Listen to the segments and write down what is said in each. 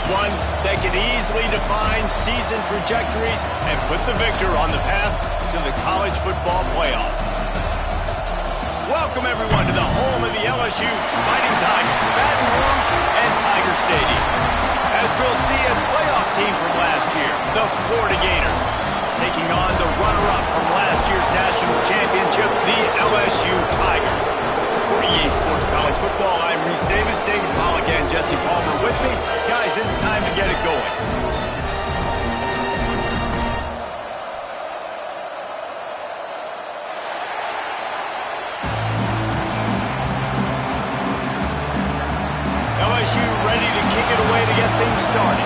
one that can easily define season trajectories and put the victor on the path to the college football playoff. Welcome, everyone, to the home of the LSU Fighting Tigers, Baton Rouge and Tiger Stadium. As we'll see a playoff team from last year, the Florida Gators, taking on the runner-up from last year's national championship, the LSU Tigers. For EA Sports College Football, I'm Reese Davis, David Pollack, and Jesse Palmer with me. Guys, it's time to get it going. LSU ready to kick it away to get things started.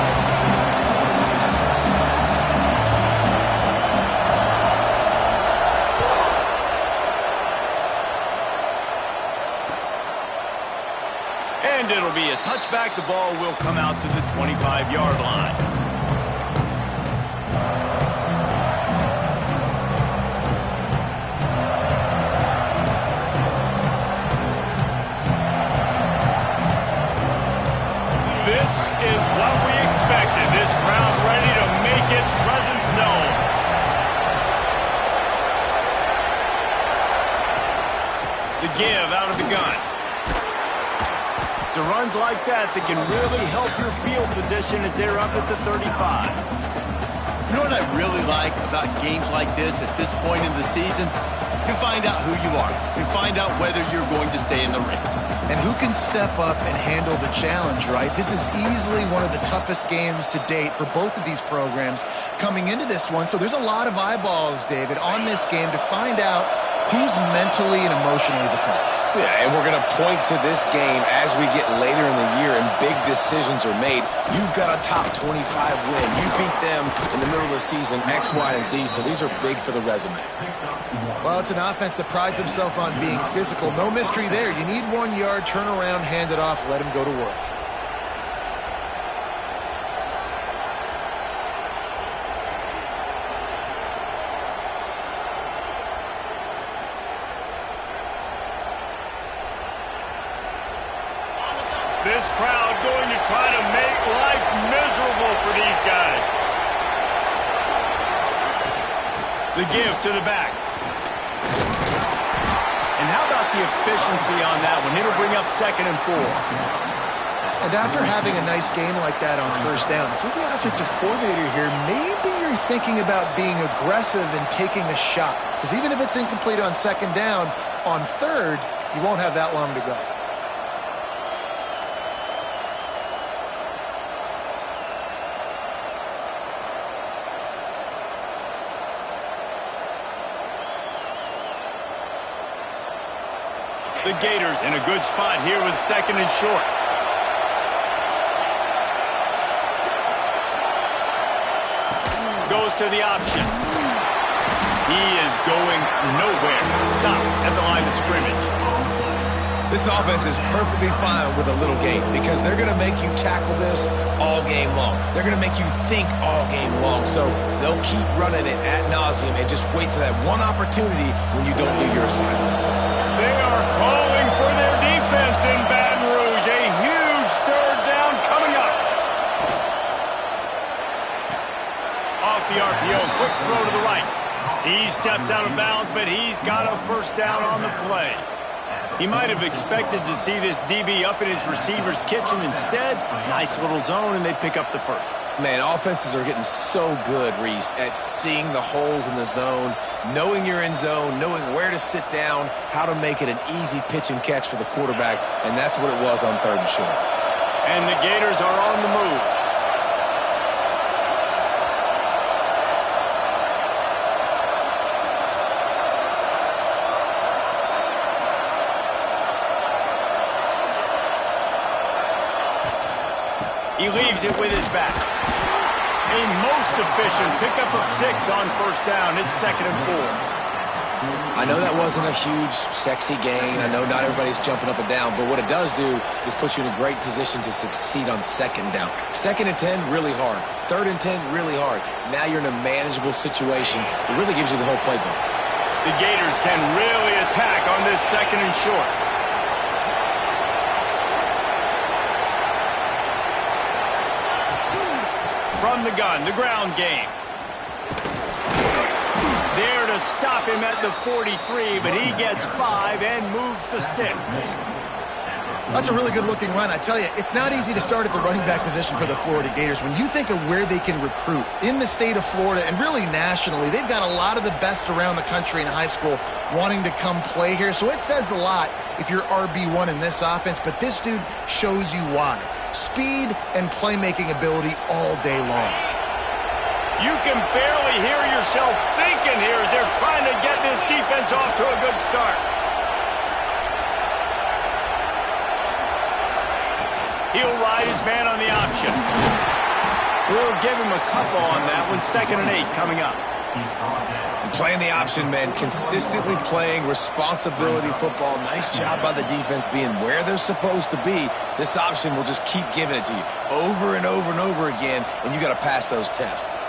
And it'll be a touchback. The ball will come out to the 25-yard line. This is what we expected. This crowd ready to make its presence known. The give out of the gun. It's runs like that can really help your field position as they're up at the 35. You know what I really like about games like this at this point in the season? You find out who you are. You find out whether you're going to stay in the race. And who can step up and handle the challenge, right? This is easily one of the toughest games to date for both of these programs coming into this one. So there's a lot of eyeballs, David, on this game to find out who's mentally and emotionally the toughest. Yeah, and we're going to point to this game as we get later in the year and big decisions are made. You've got a top 25 win. You beat them in the middle of the season, X, Y, and Z, so these are big for the resume. Well, it's an offense that prides themselves on being physical. No mystery there. You need 1 yard, turn around, hand it off, let him go to work. This crowd going to try to make life miserable for these guys. The give to the back. And how about the efficiency on that one? It'll bring up 2nd and 4. And after having a nice game like that on first down, if you're the offensive coordinator here, maybe you're thinking about being aggressive and taking a shot. Because even if it's incomplete on 2nd down, on 3rd, you won't have that long to go. The Gators in a good spot here with 2nd and short. Goes to the option. He is going nowhere. Stop at the line of scrimmage. This offense is perfectly fine with a little game because they're going to make you tackle this all game long. They're going to make you think all game long. So they'll keep running it ad nauseum and just wait for that one opportunity when you don't do your assignment. They are calling for their defense in Baton Rouge. A huge 3rd down coming up. Off the RPO, quick throw to the right. He steps out of bounds, but he's got a 1st down on the play. He might have expected to see this DB up in his receiver's kitchen. Instead, nice little zone, and they pick up the 1st. Man, offenses are getting so good, Reese, at seeing the holes in the zone, knowing you're in zone, knowing where to sit down, how to make it an easy pitch and catch for the quarterback, and that's what it was on 3rd and short. And the Gators are on the move. He leaves it with his back. A most efficient pickup of 6 on 1st down. It's 2nd and 4. I know that wasn't a huge, sexy gain. I know not everybody's jumping up and down, but what it does do is put you in a great position to succeed on 2nd down. 2nd and 10, really hard. 3rd and 10, really hard. Now you're in a manageable situation. It really gives you the whole playbook. The Gators can really attack on this 2nd and short. from the gun, the ground game. There to stop him at the 43, but he gets 5 and moves the sticks. That's a really good-looking run. I tell you, it's not easy to start at the running back position for the Florida Gators. When you think of where they can recruit in the state of Florida and really nationally, they've got a lot of the best around the country in high school wanting to come play here. So it says a lot if you're RB1 in this offense, but this dude shows you why. Speed and playmaking ability all day long. You can barely hear yourself thinking here as they're trying to get this defense off to a good start. He'll ride his man on the option. We'll give him a couple on that one. 2nd and 8 coming up. And playing the option, man, consistently playing responsibility football. Nice job by the defense being where they're supposed to be. This option will just keep giving it to you over and over and over again, and you got to pass those tests.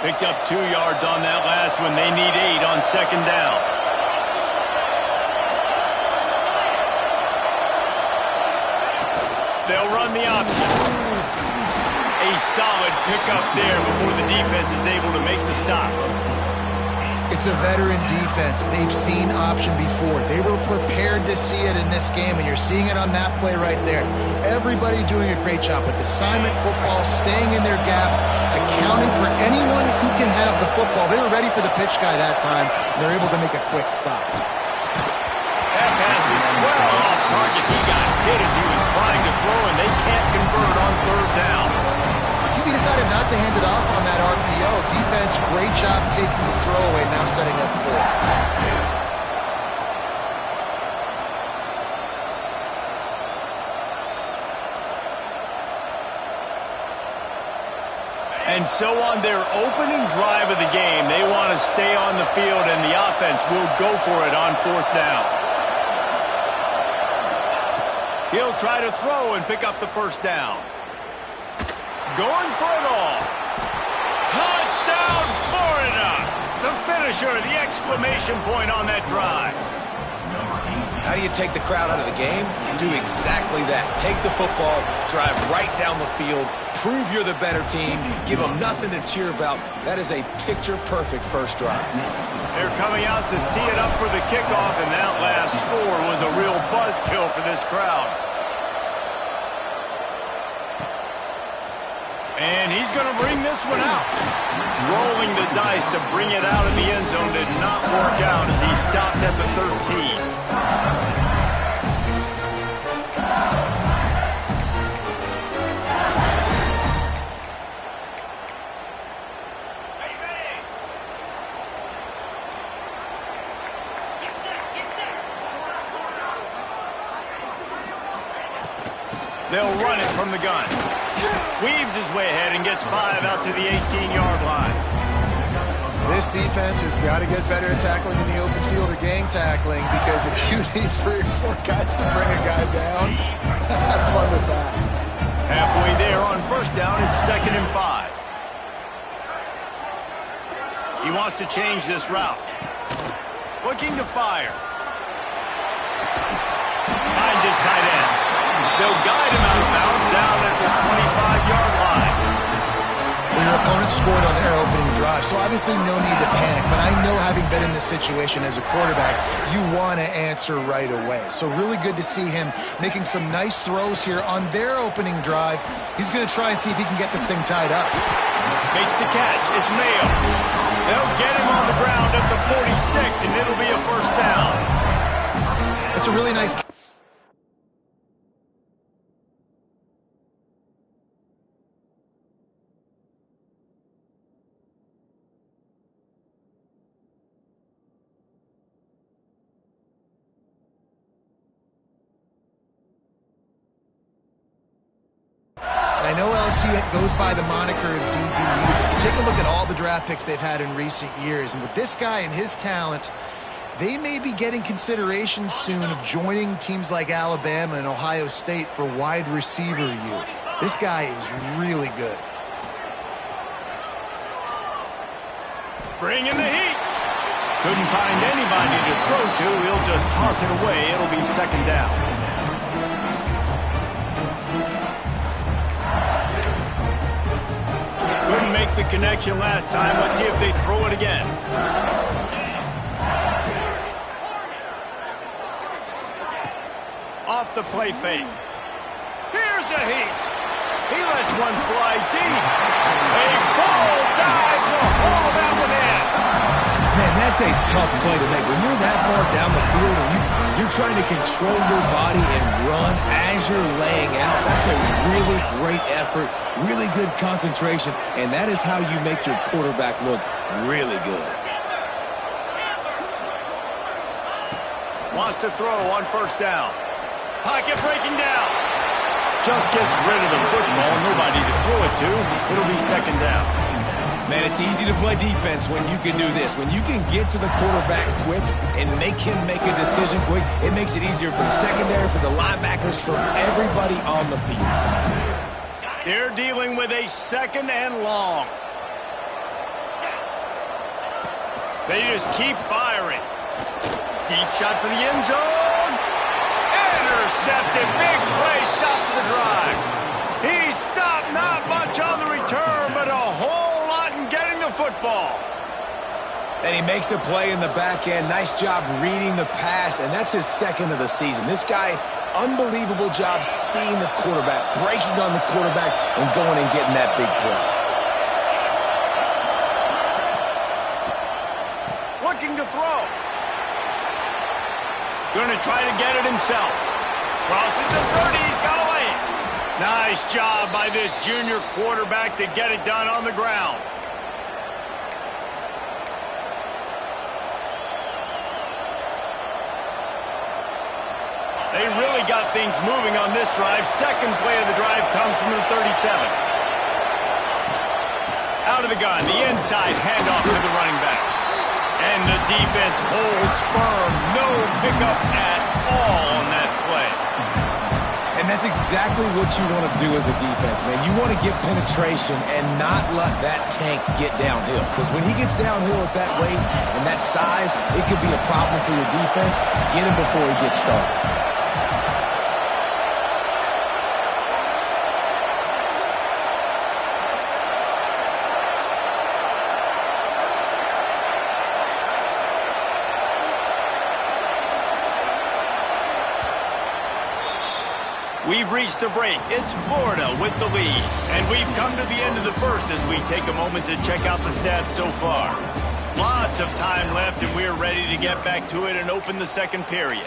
Picked up 2 yards on that last one. They need 8 on 2nd down. They'll run the option. A solid pickup there before the defense is able to make the stop. It's a veteran defense. They've seen option before. They were prepared to see it in this game, and you're seeing it on that play right there. Everybody doing a great job with assignment football, staying in their gaps, accounting for anyone who can have the football. They were ready for the pitch guy that time, and they're able to make a quick stop. That pass is well off target. He got hit as he was trying to throw, and they can't convert on 3rd down. He decided not to hand it off on that RPO. Defense, great job taking the throwaway, now setting up 4th. And so on their opening drive of the game, they want to stay on the field, and the offense will go for it on 4th down. He'll try to throw and pick up the 1st down. Going for it all. Touchdown, Florida! The finisher, the exclamation point on that drive. How do you take the crowd out of the game? Do exactly that. Take the football, drive right down the field, prove you're the better team, give them nothing to cheer about. That is a picture-perfect first drive. They're coming out to tee it up for the kickoff, and that last score was a real buzzkill for this crowd. And he's going to bring this one out. Rolling the dice to bring it out of the end zone did not work out as he stopped at the 13. They'll run it from the gun. Weaves his way ahead and gets 5 out to the 18-yard line. This defense has got to get better at tackling in the open field or gang tackling, because if you need 3 or 4 guys to bring a guy down, have fun with that. Halfway there on 1st down, it's 2nd and 5. He wants to change this route. Looking to fire. Finds his tight end. They'll guide him out of bounds down at the 25-yard line. Well, your opponent scored on their opening drive, so obviously no need to panic. But I know, having been in this situation as a quarterback, you want to answer right away. So really good to see him making some nice throws here on their opening drive. He's going to try and see if he can get this thing tied up. Makes the catch. It's Mayo. They'll get him on the ground at the 46, and it'll be a 1st down. It's a really nice catch. I know LSU goes by the moniker of DBU. Take a look at all the draft picks they've had in recent years, and with this guy and his talent, they may be getting consideration soon of joining teams like Alabama and Ohio State for wide receiver use. This guy is really good. Bringing the heat. Couldn't find anybody to throw to. He'll just toss it away. It'll be 2nd down. the connection last time. Let's see if they throw it again. Off the play fake. Here's a heat. He lets one fly deep. A full dive to haul that one in. Man, that's a tough play to make. When you're that far down the field and you're trying to control your body and run as you're laying out, that's a really great effort, really good concentration, and that is how you make your quarterback look really good. Wants to throw on first down. Pocket breaking down. Just gets rid of the football. Nobody to throw it to. It'll be second down. Man, it's easy to play defense when you can do this. When you can get to the quarterback quick and make him make a decision quick, it makes it easier for the secondary, for the linebackers, for everybody on the field. They're dealing with a second and long. They just keep firing. Deep shot for the end zone. Intercepted. Big play stops the drive. He stopped not much on the return, but a whole lot in getting the football. And he makes a play in the back end. Nice job reading the pass, and that's his second of the season. This guy, unbelievable job seeing the quarterback, breaking on the quarterback, and going and getting that big play. Looking to throw. Going to try to get it himself. Crosses the 30. He's got a lane. Nice job by this junior quarterback to get it done on the ground. They really got things moving on this drive. Second play of the drive comes from the 37. Out of the gun. The inside handoff to the running back. And the defense holds firm. No pickup at all on that play. And that's exactly what you want to do as a defense, man. You want to get penetration and not let that tank get downhill. Because when he gets downhill at that weight and that size, it could be a problem for your defense. Get him before he gets started. We've reached the break. It's Florida with the lead. And we've come to the end of the first as we take a moment to check out the stats so far. Lots of time left, and we're ready to get back to it and open the second period.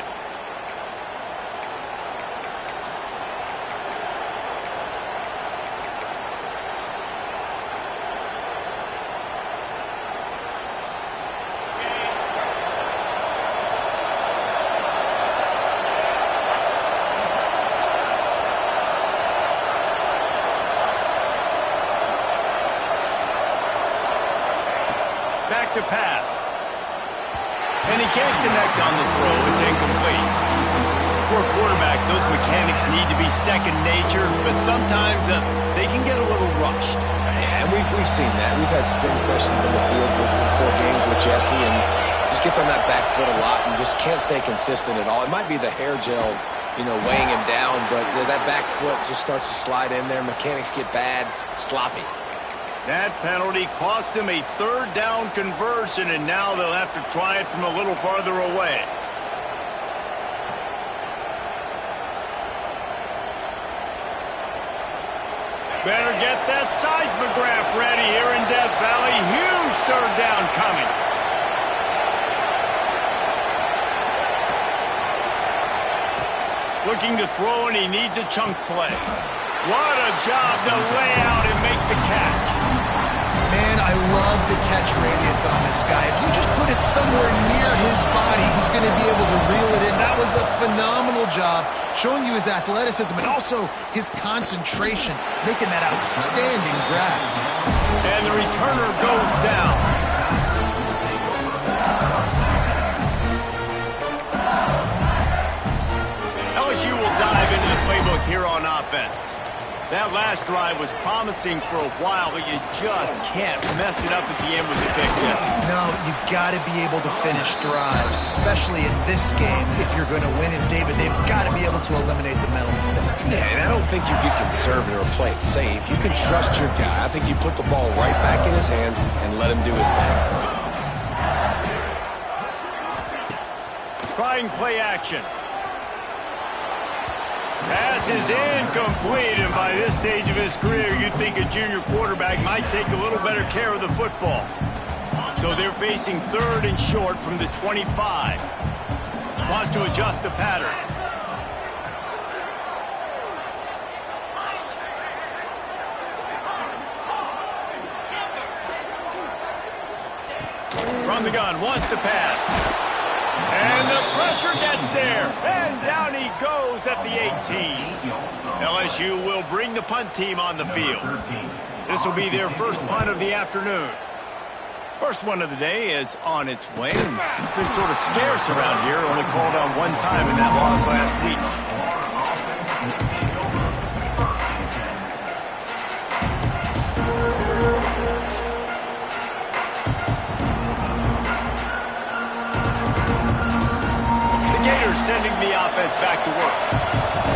Back to pass. And he can't connect on the throw. It's incomplete. For a quarterback, those mechanics need to be second nature, but sometimes they can get a little rushed. Yeah, and we've seen that. We've had spin sessions on the field before games with Jesse, and just gets on that back foot a lot and just can't stay consistent at all. It might be the hair gel, weighing him down, but that back foot just starts to slide in there. Mechanics get bad, sloppy. That penalty cost them a third down conversion, and now they'll have to try it from a little farther away. Better get that seismograph ready here in Death Valley. Huge third down coming. Looking to throw, and he needs a chunk play. What a job to lay out and make the catch. Man, I love the catch radius on this guy. If you just put it somewhere near his body, he's going to be able to reel it in. That was a phenomenal job, showing you his athleticism and also his concentration, making that outstanding grab. And the returner goes down. LSU will dive into the playbook here on offense. That last drive was promising for a while, but you just can't mess it up at the end with the pick, Jesse. No, you got to be able to finish drives, especially in this game if you're going to win. And David, they've got to be able to eliminate the mental mistakes. Yeah, and I don't think you get conservative or play it safe. You can trust your guy. I think you put the ball right back in his hands and let him do his thing. Trying play action. Pass is incomplete, and by this stage of his career, you'd think a junior quarterback might take a little better care of the football. So they're facing 3rd and short from the 25. Wants to adjust the pattern. From the gun, wants to pass. And the pressure gets there. And down he goes at the 18. LSU will bring the punt team on the field. This will be their first punt of the afternoon. First one of the day is on its way. It's been sort of scarce around here. Only called on one time in that loss last week. Sending the offense back to work.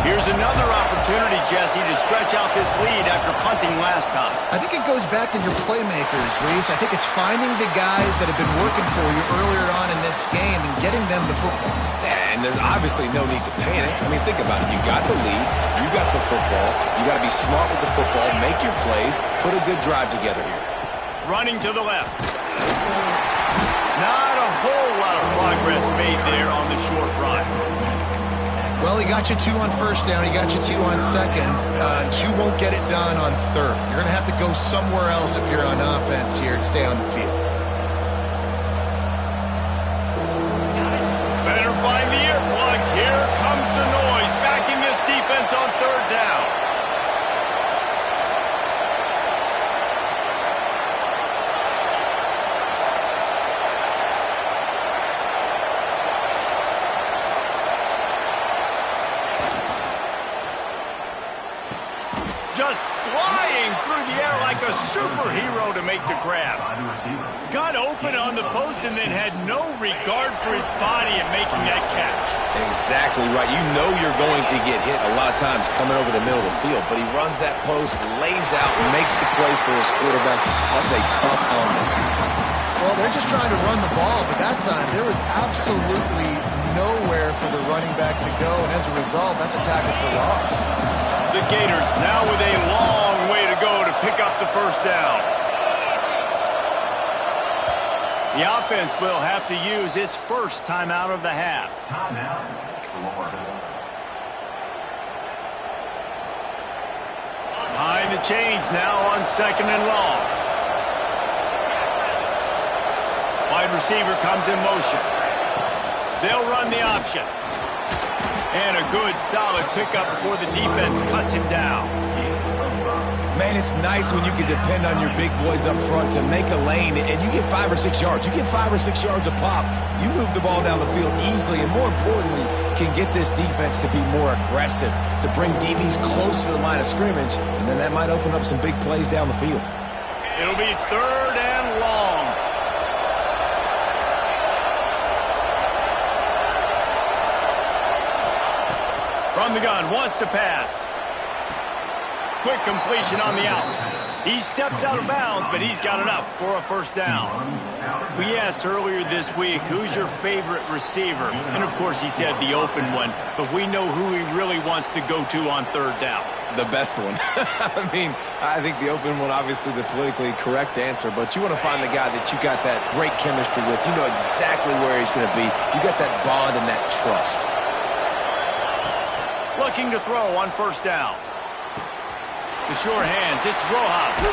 Here's another opportunity, Jesse, to stretch out this lead after punting last time. I think it goes back to your playmakers, Reese. I think it's finding the guys that have been working for you earlier on in this game and getting them the football. Yeah, and there's obviously no need to panic. I mean, think about it. You got the lead. You got the football. You got to be smart with the football, make your plays, put a good drive together here. Running to the left. Not a whole lot of progress made there on the short run. Well, he got you 2 on first down. He got you 2 on second. 2 won't get it done on third. You're going to have to go somewhere else if you're on offense here to stay on the field. Better find the earplugs. Here comes the noise. Backing this defense on 3rd down. Just flying through the air like a superhero to make the grab. Got open on the post and then had no regard for his body in making that catch. Exactly right. You know you're going to get hit a lot of times coming over the middle of the field, but he runs that post, lays out, makes the play for his quarterback. That's a tough humble. Well, they're just trying to run the ball, but that time there was absolutely nowhere for the running back to go, and as a result, that's a tackle for loss. The Gators now with a long way to go to pick up the first down. The offense will have to use its first timeout of the half. Behind the chains now on 2nd and long. Wide receiver comes in motion. They'll run the option. And a good, solid pickup before the defense cuts him down. Man, it's nice when you can depend on your big boys up front to make a lane, and you get 5 or 6 yards. You get 5 or 6 yards a pop. You move the ball down the field easily, and more importantly, can get this defense to be more aggressive, to bring DBs close to the line of scrimmage, and then that might open up some big plays down the field. It'll be 3rd and long. From the gun, wants to pass. Quick completion on the out. He steps out of bounds, but he's got enough for a first down. We asked earlier this week, who's your favorite receiver? And, of course, he said the open one, but we know who he really wants to go to on 3rd down. The best one. I mean, I think the open one, obviously the politically correct answer, but you want to find the guy that you got that great chemistry with. You know exactly where he's going to be. You got that bond and that trust. Looking to throw on 1st down. The sure hands, it's Rojas.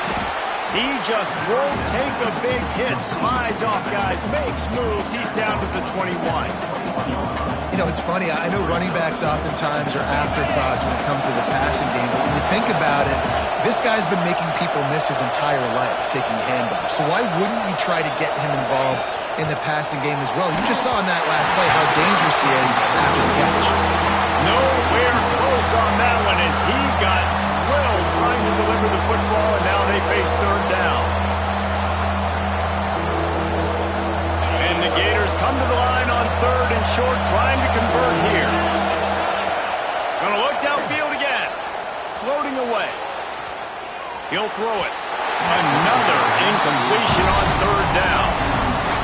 He just won't take a big hit. Slides off guys, makes moves. He's down to the 21. You know, it's funny. I know running backs oftentimes are afterthoughts when it comes to the passing game, but when you think about it, this guy's been making people miss his entire life taking handoffs. So why wouldn't you try to get him involved in the passing game as well? You just saw in that last play how dangerous he is after the catch. Nowhere close on that one as he got drilled trying to deliver the football, and now they face third down. And the Gators come to the line on third and short, trying to convert here. Going to look downfield again. Floating away. He'll throw it. Another incompletion on third down.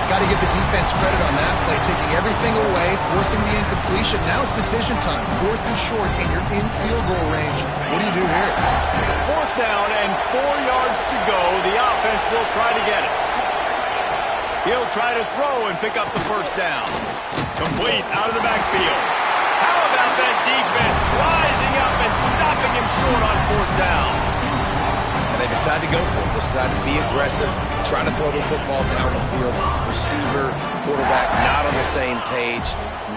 Got to give the defense credit on that play, taking everything away, forcing the incompletion. Now it's decision time. Fourth and short, and you're in field goal range. What do you do here? Fourth down and 4 yards to go. The offense will try to get it. He'll try to throw and pick up the first down. Complete out of the backfield. How about that defense rising up and stopping him short on fourth down? And they decide to go for it. They decide to be aggressive, try to throw the football down the field. Receiver, quarterback, not on the same page.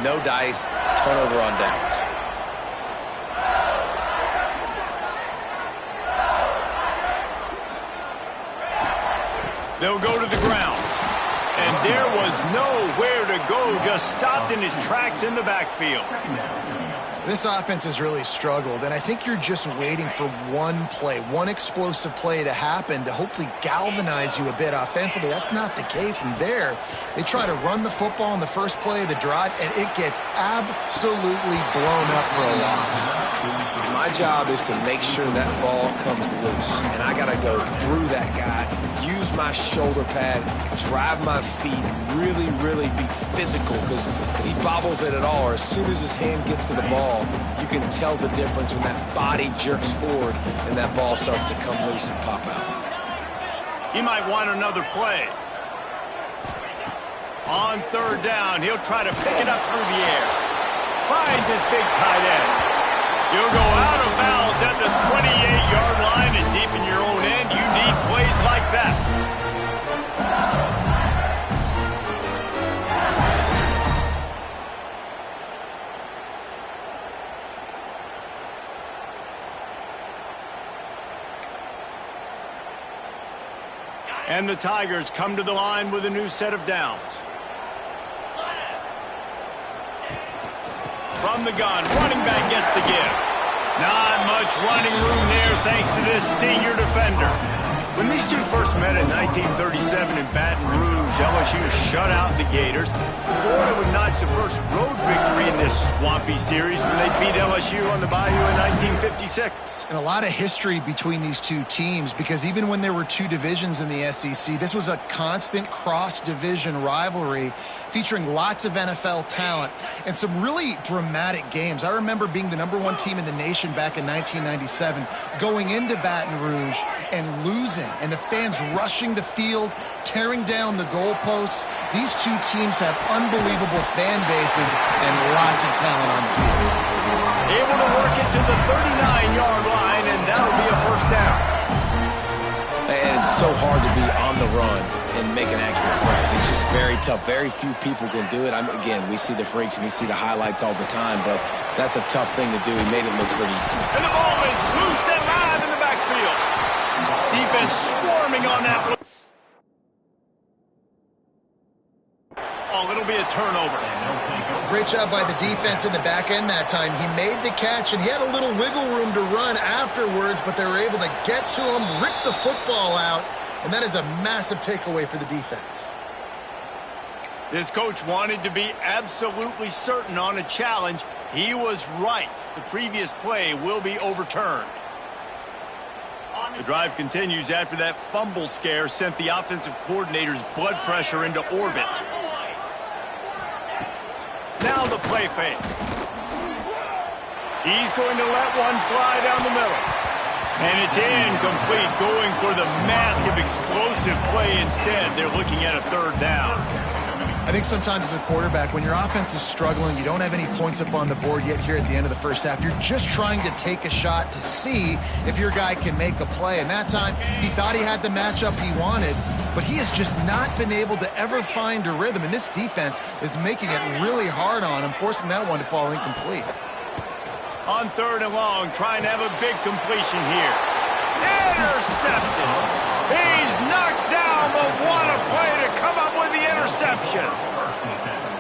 No dice, turnover on downs. They'll go to the ground. And there was nowhere to go, just stopped in his tracks in the backfield. This offense has really struggled, and I think you're just waiting for one play, one explosive play to happen to hopefully galvanize you a bit offensively. That's not the case, and there they try to run the football in the first play of the drive, and it gets absolutely blown up for a loss. My job is to make sure that ball comes loose, and I got to go through that guy, use my shoulder pad, drive my feet, really be physical, because if he bobbles it at all, or as soon as his hand gets to the ball, you can tell the difference when that body jerks forward and that ball starts to come loose and pop out. He might want another play. On third down, he'll try to pick it up through the air. Finds his big tight end. He'll go out of bounds at the 28-yard line, and deep in your own end, you need plays like that. And the Tigers come to the line with a new set of downs. From the gun, running back gets the give. Not much running room there thanks to this senior defender. When these two first met in 1937 in Baton Rouge, LSU shut out the Gators. Florida would notch the first road victory in this swampy series when they beat LSU on the Bayou in 1956. And a lot of history between these two teams, because even when there were two divisions in the SEC, this was a constant cross-division rivalry featuring lots of NFL talent and some really dramatic games. I remember being the #1 team in the nation back in 1997, going into Baton Rouge and losing, and the fans rushing the field, tearing down the goalposts. These two teams have unbelievable fan bases and lots of talent on the field. Able to work it to the 39-yard line, and that'll be a first down. And it's so hard to be on the run and make an accurate throw. It's just very tough. Very few people can do it. Again, we see the freaks and we see the highlights all the time, but that's a tough thing to do. He made it look pretty. And the ball is loose and live in the backfield. Defense swarming on that one. Oh, it'll be a turnover. Great job by the defense in the back end that time. He made the catch, and he had a little wiggle room to run afterwards, but they were able to get to him, rip the football out, and that is a massive takeaway for the defense. This coach wanted to be absolutely certain on a challenge. He was right. The previous play will be overturned. The drive continues after that fumble scare sent the offensive coordinator's blood pressure into orbit. Now the play fake. He's going to let one fly down the middle. And it's incomplete, going for the massive explosive play instead. They're looking at a third down. I think sometimes as a quarterback, when your offense is struggling, you don't have any points up on the board yet here at the end of the first half. You're just trying to take a shot to see if your guy can make a play. And that time, he thought he had the matchup he wanted, but he has just not been able to ever find a rhythm. And this defense is making it really hard on him, forcing that one to fall incomplete. On third and long, trying to have a big completion here. Intercepted. He's knocked down, but what a play to come up with the interception.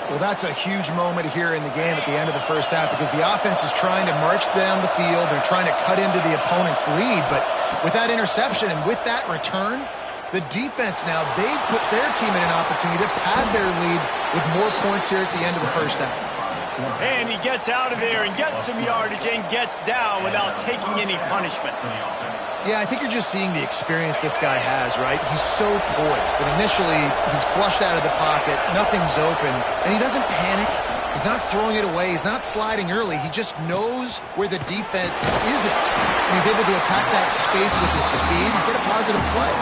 Well, Well, that's a huge moment here in the game at the end of the first half because the offense is trying to march down the field. They're trying to cut into the opponent's lead. But with that interception and with that return, the defense now, they've put their team in an opportunity to pad their lead with more points here at the end of the first half. And he gets out of there and gets some yardage and gets down without taking any punishment. Yeah, I think you're just seeing the experience this guy has, right? He's so poised that initially he's flushed out of the pocket, nothing's open, and he doesn't panic. He's not throwing it away. He's not sliding early. He just knows where the defense isn't. And he's able to attack that space with his speed and get a positive play.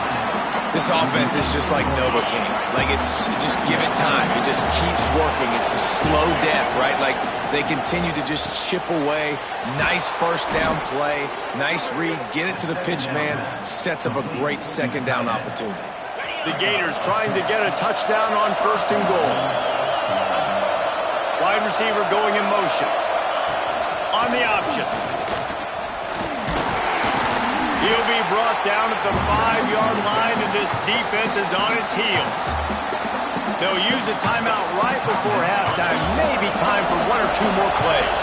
This offense is just like Novocaine. Like, it's just give it time. It just keeps working. It's a slow death, right? Like, they continue to just chip away. Nice first down play. Nice read. Get it to the pitch man. Sets up a great second down opportunity. The Gators trying to get a touchdown on 1st and goal. Wide receiver going in motion. On the option. He'll be brought down at the 5-yard line, and this defense is on its heels. They'll use a timeout right before halftime. Maybe time for 1 or 2 more plays.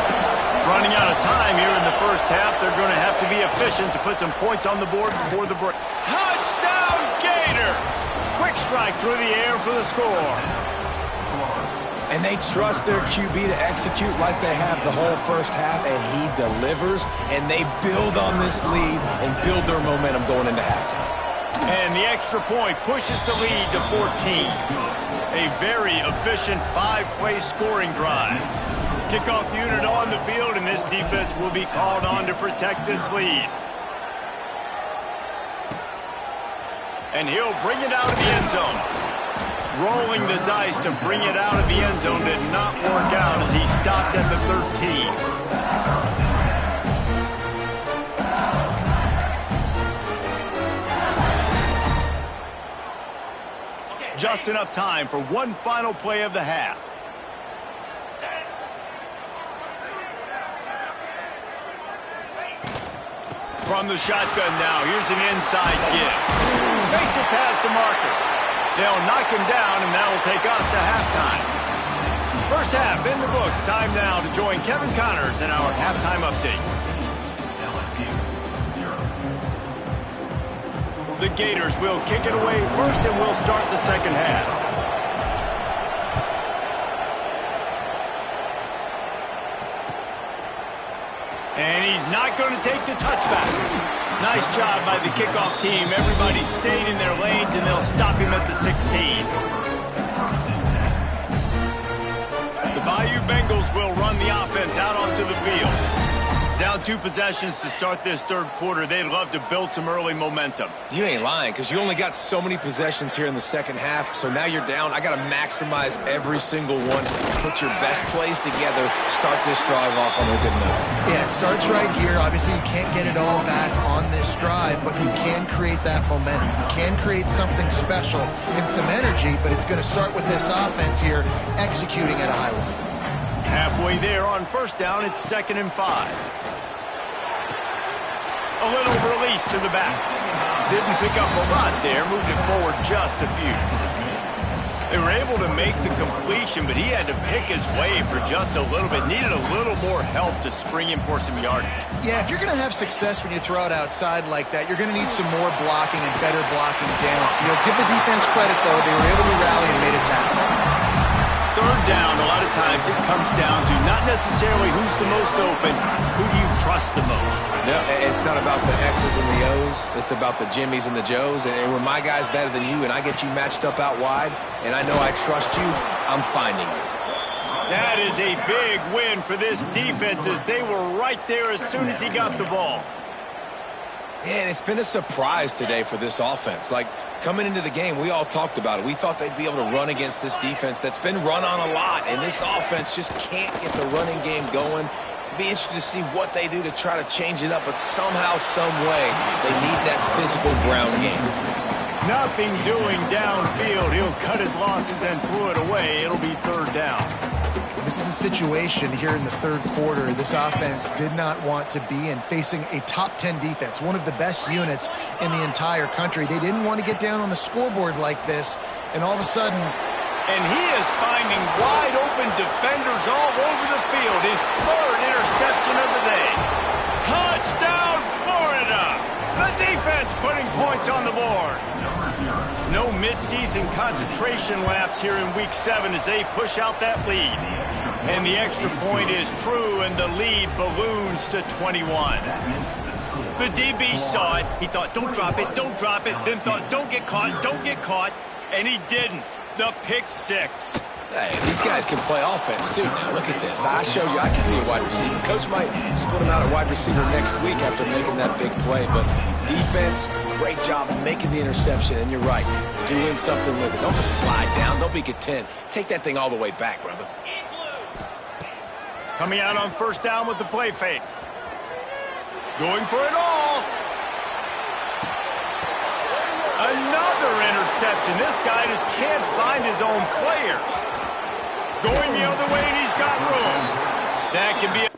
Running out of time here in the first half. They're going to have to be efficient to put some points on the board before the break. Touchdown, Gators! Quick strike through the air for the score. And they trust their QB to execute like they have the whole first half, and he delivers, and they build on this lead and build their momentum going into halftime. And the extra point pushes the lead to 14. A very efficient 5-play scoring drive. Kickoff unit on the field, and this defense will be called on to protect this lead. And he'll bring it out of the end zone. Rolling the dice to bring it out of the end zone did not work out as he stopped at the 13. Just enough time for one final play of the half. From the shotgun now, here's an inside give. Makes it past the marker. They'll knock him down, and that will take us to halftime. First half in the books. Time now to join Kevin Connors in our halftime update. The Gators will kick it away first, and we'll start the second half. And he's not going to take the touchback. Nice job by the kickoff team. Everybody stayed in their lanes, and they'll stop him at the 16. The Bayou Bengals will run the offense out onto the field. Down 2 possessions to start this third quarter. They'd love to build some early momentum. You ain't lying, because you only got so many possessions here in the second half, so now you're down. I got to maximize every single one. Put your best plays together. Start this drive off on a good note. Yeah, it starts right here. Obviously, you can't get it all back on this drive, but you can create that momentum. You can create something special and some energy, but it's going to start with this offense here executing at a high level. Halfway there on first down, it's 2nd and 5. A little release to the back. Didn't pick up a lot there, moved it forward just a few. They were able to make the completion, but he had to pick his way for just a little bit. Needed a little more help to spring him for some yardage. Yeah, if you're going to have success when you throw it outside like that, you're going to need some more blocking and better blocking downfield. Give the defense credit, though. They were able to rally and made a tackle. Third down, a lot of times it comes down to not necessarily who's the most open, who do you trust the most? No, it's not about the X's and the O's. It's about the Jimmies and the Joes. And when my guy's better than you and I get you matched up out wide and I know I trust you, I'm finding you. That is a big win for this defense as they were right there as soon as he got the ball. And it's been a surprise today for this offense. Like, coming into the game, we all talked about it. We thought they'd be able to run against this defense that's been run on a lot, and this offense just can't get the running game going. Be interested to see what they do to try to change it up, but somehow, some way, they need that physical ground game. Nothing doing downfield. He'll cut his losses and throw it away. It'll be third down. This is a situation here in the third quarter this offense did not want to be in, facing a top 10 defense, one of the best units in the entire country. They didn't want to get down on the scoreboard like this, and all of a sudden, And he is finding wide-open defenders all over the field. His third interception of the day. Touchdown, Florida! The defense putting points on the board. No midseason concentration laps here in Week 7 as they push out that lead. And the extra point is true, and the lead balloons to 21. The DB saw it. He thought, don't drop it, then thought, don't get caught, and he didn't. The pick six. Hey, these guys can play offense, too. Now, look at this. I showed you I can be a wide receiver. Coach might split him out at wide receiver next week after making that big play. But defense, great job making the interception. And you're right, doing something with it. Don't just slide down. Don't be content. Take that thing all the way back, brother. Coming out on first down with the play fake. Going for it all. Another interception. This guy just can't find his own players. Going the other way, and he's got room. That can be a